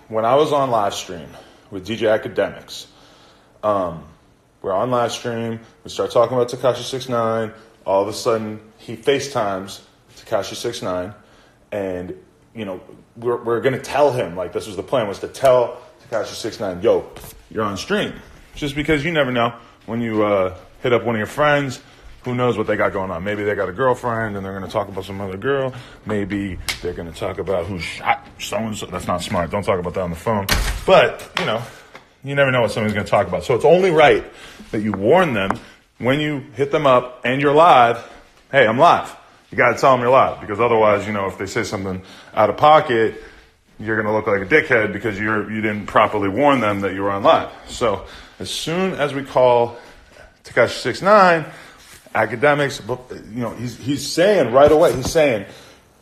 when I was on live stream with DJ Akademiks, we're on live stream. We start talking about Tekashi 6ix9ine. All of a sudden, he FaceTimes Tekashi 6ix9ine, and we're gonna tell him, like, this was the plan, was to tell Tekashi 6ix9ine, yo, you're on stream, just because you never know when you hit up one of your friends. Who knows what they got going on? Maybe they got a girlfriend and they're going to talk about some other girl. Maybe they're going to talk about who shot so-and-so. That's not smart. Don't talk about that on the phone. But, you never know what somebody's going to talk about. So it's only right that you warn them when you hit them up and you're live. Hey, I'm live. You got to tell them you're live, because otherwise, if they say something out of pocket, you're going to look like a dickhead because you didn't properly warn them that you were on live. So as soon as we call Tekashi 6ix9ine, Akademiks, he's saying right away,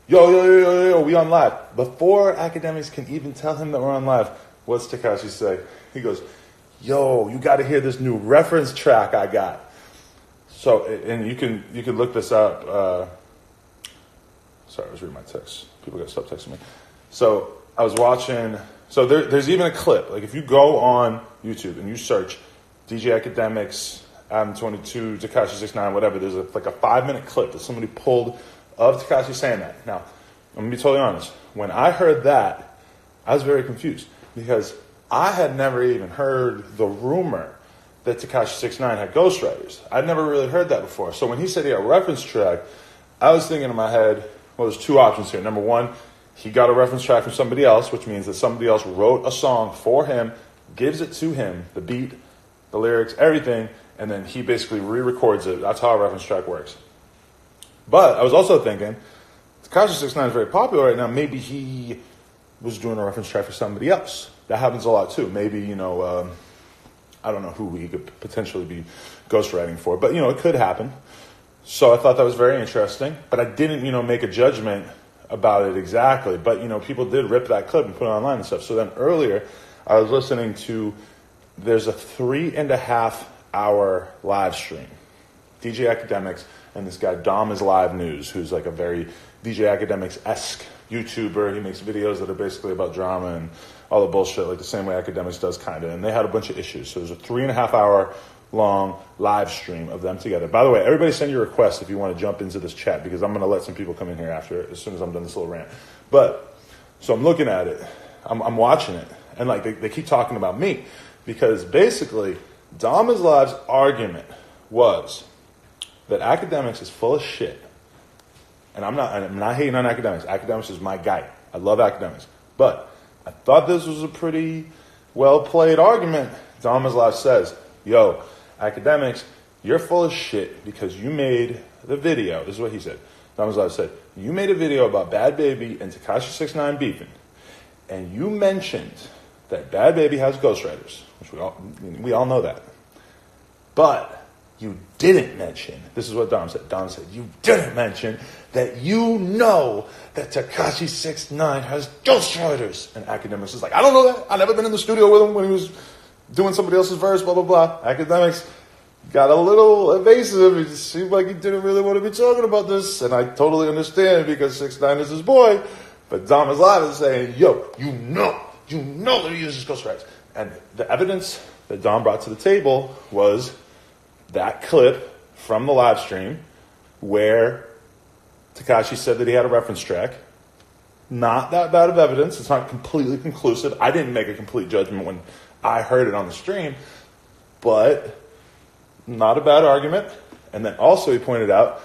yo, we on live. Before Akademiks can even tell him that we're on live, what's Tekashi say? He goes, yo, you got to hear this new reference track I got. So, and you can look this up. Sorry, I was reading my text. People got to stop texting me. So I was watching. So there's even a clip. Like, if you go on YouTube and you search DJ Akademiks, Adam 22, Tekashi 6ix9ine, whatever, there's like a 5-minute clip that somebody pulled of Tekashi saying that. Now, I'm going to be totally honest. When I heard that, I was very confused, because I had never even heard the rumor that Tekashi 6ix9ine had ghostwriters. I'd never really heard that before. So when he said he had a reference track, I was thinking in my head, well, there's two options here. Number one, he got a reference track from somebody else, which means that somebody else wrote a song for him, gives it to him, the beat, the lyrics, everything, and then he basically re-records it. That's how a reference track works. But I was also thinking, Tekashi 6ix9ine is very popular right now. Maybe he was doing a reference track for somebody else. That happens a lot too. Maybe, I don't know who he could potentially be ghostwriting for. But, it could happen. So I thought that was very interesting. But I didn't, make a judgment about it exactly. But, people did rip that clip and put it online and stuff. So then earlier, I was listening to, there's a 3.5-hour live stream. DJ Akademiks and this guy Dom is Live News, who's like a very DJ Akademiks-esque YouTuber. He makes videos that are basically about drama and all the bullshit, like the same way Akademiks does, kind of. And they had a bunch of issues. So there's a 3.5-hour long live stream of them together. By the way, everybody send your requests if you want to jump into this chat, because I'm going to let some people come in here after it as soon as I'm done this little rant. But, so I'm looking at it. I'm watching it. And like they keep talking about me, because basically Dom is Live's argument was that Akademiks is full of shit. And I'm not hating on Akademiks. Akademiks is my guy. I love Akademiks. But I thought this was a pretty well-played argument. Dom is Live says, yo, Akademiks, you're full of shit because you made the video. This is what he said. Dom is Live said, you made a video about Bad Baby and Tekashi 6ix9ine beefing. And you mentioned that Bad Baby has ghostwriters, which we all know that. But you didn't mention, this is what Dom said. Dom said, you didn't mention that you know that Tekashi 6ix9ine has ghostwriters. And Akademiks is like, I don't know that. I've never been in the studio with him when he was doing somebody else's verse, blah, blah, blah. Akademiks got a little evasive. It just seemed like he didn't really want to be talking about this. And I totally understand, because 6ix9ine is his boy. But Dom is Live is saying, yo, you know that he uses ghostwriters. And the evidence that Dom brought to the table was that clip from the live stream where Tekashi said that he had a reference track. Not that bad of evidence. It's not completely conclusive. I didn't make a complete judgment when I heard it on the stream, but not a bad argument. And then also he pointed out,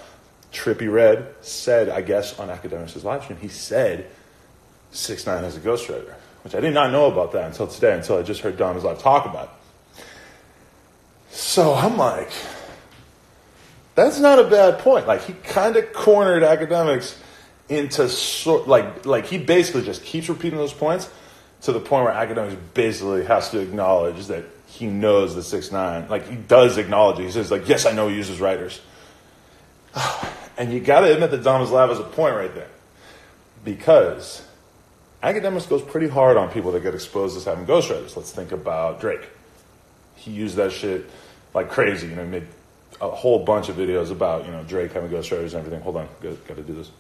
Trippie Redd said, I guess on Akademiks' live stream, he said 6ix9ine has a ghostwriter, which I did not know about that until today, until I just heard Dom is Live talk about it. So I'm like, that's not a bad point. Like, he kind of cornered Akademiks into like he basically just keeps repeating those points to the point where Akademiks basically has to acknowledge that he knows the 6ix9ine. Like, he does acknowledge it. He says, like, yes, I know he uses writers. And you got to admit that Dom is Live has a point right there, because Akademiks goes pretty hard on people that get exposed as having ghostwriters. Let's think about Drake. He used that shit like crazy. He made a whole bunch of videos about, Drake having ghostwriters and everything. Hold on, got to do this.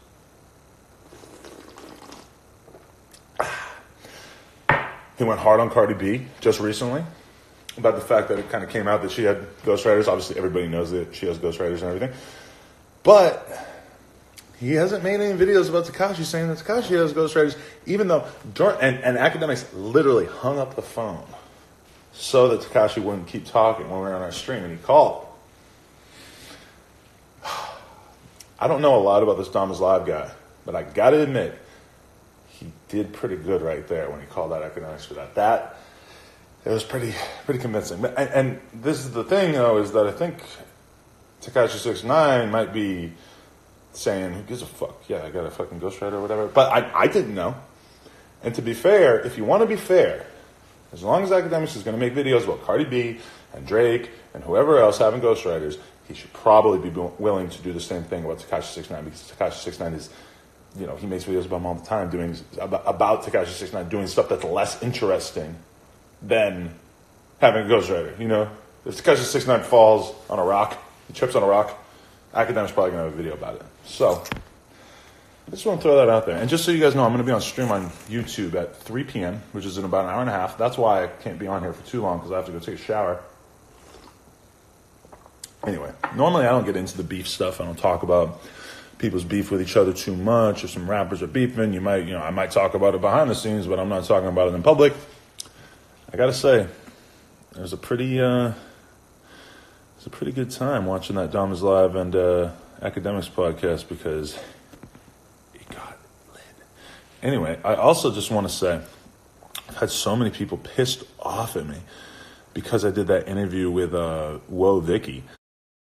He went hard on Cardi B just recently about the fact that it kind of came out that she had ghostwriters. Obviously, everybody knows that she has ghostwriters and everything. But he hasn't made any videos about Tekashi saying that Tekashi has ghostwriters, even though, and Akademiks literally hung up the phone so that Tekashi wouldn't keep talking when we were on our stream, and he called. I don't know a lot about this Dom is Live guy, but I gotta admit, he did pretty good right there when he called out Akademiks for that. It was pretty convincing. And this is the thing, though, is that I think Tekashi 6ix9ine might be saying, who gives a fuck? Yeah, I got a fucking ghostwriter or whatever. But I didn't know. And to be fair, if you want to be fair, as long as Akademiks is going to make videos about Cardi B and Drake and whoever else having ghostwriters, he should probably be willing to do the same thing about Tekashi 6ix9ine, because Tekashi 6ix9ine is, you know, he makes videos about him all the time, about Tekashi 6ix9ine doing stuff that's less interesting than having a ghostwriter. You know, if Tekashi 6ix9ine falls on a rock, he trips on a rock, Akademiks probably going to have a video about it. So I just want to throw that out there. And just so you guys know, I'm going to be on stream on YouTube at 3 p.m., which is in about an hour and a half. That's why I can't be on here for too long, because I have to go take a shower. Anyway, normally I don't get into the beef stuff. I don't talk about people's beef with each other too much, or some rappers are beefing. I might talk about it behind the scenes, but I'm not talking about it in public. I gotta say, it was a pretty good time watching that Dom is Live and Akademiks podcast, because it got lit. Anyway, I also just want to say, I've had so many people pissed off at me because I did that interview with Whoa Vicky.